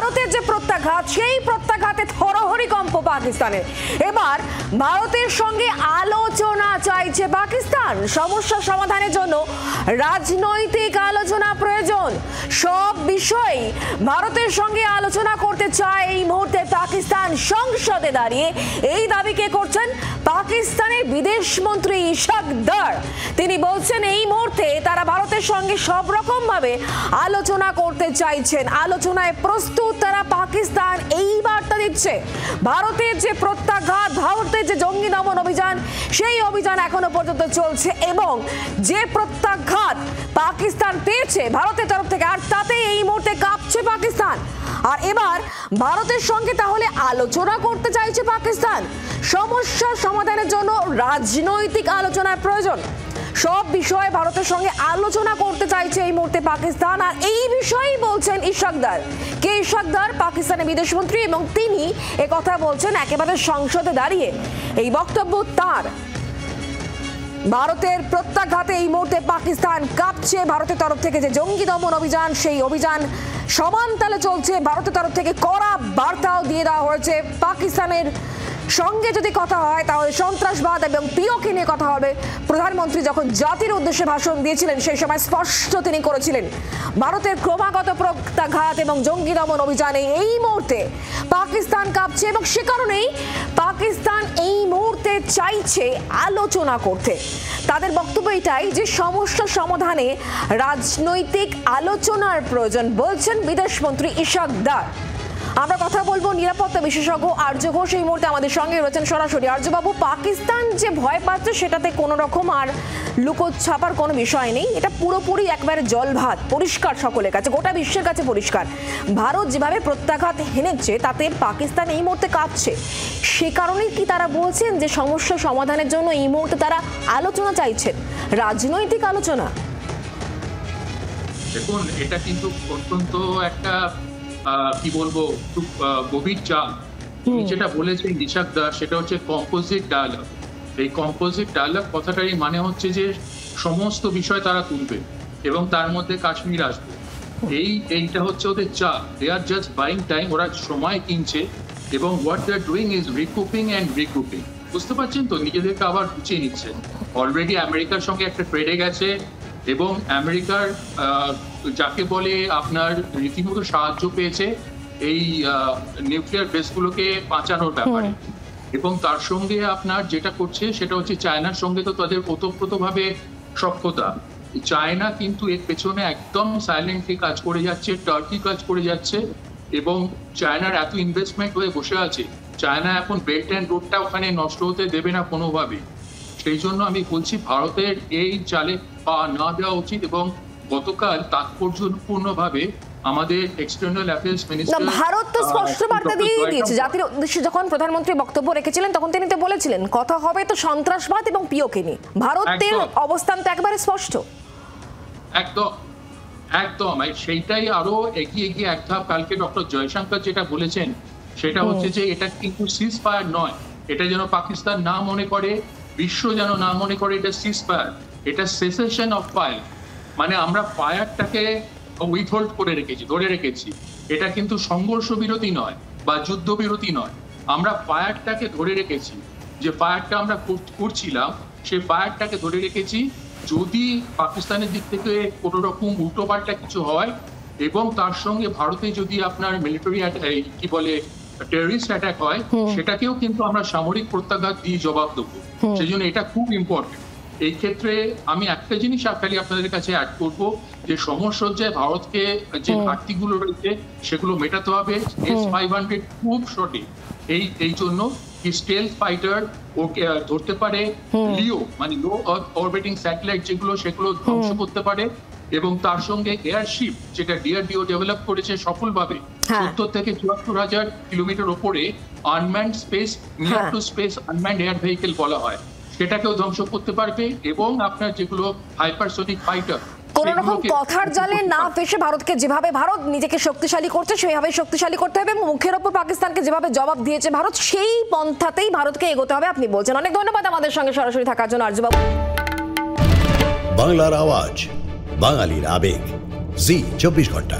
ভারতের যে প্রত্যাঘাত, সেই প্রত্যাঘাতে থরহরি কম্প পাকিস্তানের। এবার ভারতের সঙ্গে আলোচনা চাইছে পাকিস্তান। সমস্যা সমাধানের জন্য রাজনৈতিক আলোচনা প্রয়োজন। সব বিষয়ে ভারতের সঙ্গে আলোচনা করতে চায় এই মুহূর্তে পাকিস্তান। সংসদে দাঁড়িয়ে এই দাবি কে করছেন? পাকিস্তানের বিদেশ মন্ত্রী ইশাক দার। তিনি বলছেন এই মুহূর্তে তারা ভারতের সঙ্গে সব রকম ভাবে আলোচনা করতে চাইছেন, আলোচনায় প্রস্তুত তারা। পাকিস্তান এই বার্তা দিচ্ছে ভারতের যে প্রত্যাঘাত, ভারতের যে জঙ্গি দমন অভিযান, সেই অভিযান এখনো পর্যন্ত চলছে এবং যে প্রত্যাঘাত পাকিস্তান পেয়েছে ভারতের তরফ থেকে, আর তাতে এই মুহূর্তে কাঁপছে পাকিস্তান। আর এবার ভারতের সঙ্গে তাহলে আলোচনা করতে চাইছে পাকিস্তান। সমস্যা সমাধানের জন্য রাজনৈতিক আলোচনার প্রয়োজন। সব বিষয়ে ভারতের সঙ্গে আলোচনা করতে চাইছে এই মুহূর্তে পাকিস্তান। আর এই বিষয়েই বলছেন ইশাক দার। কে ইশাক দার? পাকিস্তানের বিদেশমন্ত্রী, এবং তিনি একথা বলছেন একেবারে সংসদে দাঁড়িয়ে। এই বক্তব্য তার। ভারতের প্রত্যাঘাতে এই মুহূর্তে পাকিস্তান কাঁপছে। ভারতের তরফ থেকে যে জঙ্গি দমন অভিযান, সেই অভিযান সমান তালে চলছে। ভারতের তরফ থেকে কড়া বার্তাও দিয়ে দেওয়া হয়েছে। পাকিস্তানের সঙ্গে যদি কথা হয় তাহলে সন্ত্রাসবাদ এবং পিওকে নিয়ে কথা হবে। প্রধানমন্ত্রী যখন জাতির উদ্দেশ্যে ভাষণ দিয়েছিলেন সেই সময় স্পষ্ট তিনি করেছিলেন ভারতের ক্রমাগত প্রত্যাঘাত এবং জঙ্গি দমন অভিযানে এই মুহূর্তে পাকিস্তান কাঁপছে, এবং সে কারণেই পাকিস্তান এই মুহূর্তে চাইছে আলোচনা করতে। তাদের বক্তব্য এটাই যে সমস্যা সমাধানে রাজনৈতিক আলোচনার প্রয়োজন, বলছেন বিদেশমন্ত্রী ইশাক দার। আমরা কথা বলবো নিরাপত্তা বিশেষজ্ঞ আর্য ঘোষ এই মুহূর্তে আমাদের সঙ্গে রয়েছেন সরাসরি। আর্যবাবু, পাকিস্তান যে ভয় পাচ্ছে সেটাতে কোনো রকম আর লুকোছাপার কোনো বিষয় নেই। এটা পুরোপুরি একবারে জলভাত, পরিষ্কার সকলের কাছে, গোটা বিশ্বের কাছে পরিষ্কার। ভারত যেভাবে প্রত্যাঘাত হেনেছে তাতে পাকিস্তান এই মুহূর্তে কাঁপছে। সে কারণেই কি তারা বলছেন যে সমস্যা সমাধানের জন্য এই মুহূর্তে তারা আলোচনা চাইছেন, রাজনৈতিক আলোচনা? দেখুন, এটা কিন্তু অত্যন্ত একটা কি বলবো, খুব গভীর চাপ। যেটা বলেছেন ইশাক দাস সেটা হচ্ছে কম্পোজিট ডায়ালগ। এই কম্পোজিট ডায়ালগ কথাটারই মানে হচ্ছে যে সমস্ত বিষয় তারা তুলবে এবং তার মধ্যে কাশ্মীর আসবে। এইটা হচ্ছে ওদের চাপ। They are just buying time, ওরা সময় কিনছে এবং what they are doing is recouping and recouping. বুঝতে পারছেন তো, নিজেদেরকে আবার গুছিয়ে নিচ্ছে। অলরেডি আমেরিকার সঙ্গে একটা ট্রেডে গেছে এবং আমেরিকার যাকে বলে আপনার রীতিমতো সাহায্য পেয়েছে এই নিউক্লিয়ার বেসগুলোকে বাঁচানোর ব্যাপারে। এবং তার সঙ্গে আপনার যেটা করছে সেটা হচ্ছে চায়নার সঙ্গে তো তাদের ওতপ্রোতভাবে সখ্যতা। চায়না কিন্তু এর পেছনে একদম সাইলেন্টলি কাজ করে যাচ্ছে, টার্কি কাজ করে যাচ্ছে এবং চায়নার এত ইনভেস্টমেন্ট হয়ে বসে আছে। চায়না এখন বেল্ট অ্যান্ড রোডটা ওখানে নষ্ট হতে দেবে না কোনোভাবে। সেই জন্য আমি বলছি ভারতের এই চালে পা না দেওয়া উচিত। এবং গতকাল তাৎপর্যপূর্ণভাবে আমাদের এক্সটার্নাল অ্যাফেয়ার্স মিনিস্টার ভারত তো স্পষ্ট বার্তা দিয়ে দিয়েছে। জাতির উদ্দেশ্যে যখন প্রধানমন্ত্রী বক্তব্য রেখেছিলেন তখন তিনি তো বলেছিলেন কথা হবে তো সন্ত্রাসবাদ এবং পিওকে নিয়ে। ভারতের অবস্থান তো একবারে স্পষ্ট। একদম একদম সেইটাই আরো এগিয়ে গিয়ে এক ধাপ কালকে ডক্টর জয়শঙ্কর যেটা বলেছেন সেটা হচ্ছে যে এটা কিন্তু সিজ ফায়ার নয়। এটা যেন পাকিস্তান না মনে করে, বিশ্ব যেন না মনে করে এটা সিজ ফায়ার, এটা সেসেশন অফ ফায়ার। মানে আমরা ফায়ারটাকে উইথহোল্ড করে রেখেছি, ধরে রেখেছি। এটা কিন্তু সংঘর্ষ বিরতি নয় বা যুদ্ধ বিরতি নয়, আমরা ফায়ারটাকে ধরে রেখেছি। যে ফায়ারটা আমরা করছিলাম সেই ফায়ারটাকে ধরে রেখেছি। যদি পাকিস্তানের দিক থেকে কোনো রকম উল্টোপাল্টা কিছু হয় এবং তার সঙ্গে ভারতে যদি আপনার মিলিটারি কি বলে টেররিস্ট অ্যাটাক হয়, সেটাকেও কিন্তু আমরা সামরিক প্রত্যাঘাত দিয়ে জবাব দেবো। সেই জন্য এটা খুব ইম্পর্টেন্ট। এই ক্ষেত্রে আমি একটা জিনিস খালি আপনাদের কাছে অ্যাড করবো যে সমরসজ্জায় ভারতকে যে ঘাটতিগুলো রয়েছে সেগুলো মেটাতে হবে। S-500 খুব সঠিক এই জন্য স্টেলথ ফাইটার ওকে ধরতে পারে, লিও মানে লো আর্থ অরবিটিং স্যাটেলাইট যেগুলো সেগুলো ধ্বংস করতে পারে এবং তার সঙ্গে এয়ারশিপ যেটা DRDO ডেভেলপ করেছে সফলভাবে ৭০ থেকে ৭৪,০০০ কিলোমিটার ওপরে unmanned space, near to space unmanned air vehicle বলা হয়, সেটাকেও ধ্বংস করতে পারবে। এবং আপনার যেগুলো হাইপারসোনিক ফাইটার কোন রকম কথার জালে না ফেসে ভারতকে যেভাবে ভারত নিজেকে শক্তিশালী করছে সেইভাবে শক্তিশালী করতে হবে এবং মুখের ওপর পাকিস্তানকে যেভাবে জবাব দিয়েছে ভারত সেই পন্থাতেই ভারতকে এগোতে হবে আপনি বলছেন। অনেক ধন্যবাদ আমাদের সঙ্গে সরাসরি থাকার জন্য আর্যবাবু। বাংলার আওয়াজ, বাঙালির আবেগ, জি 24 ঘন্টা।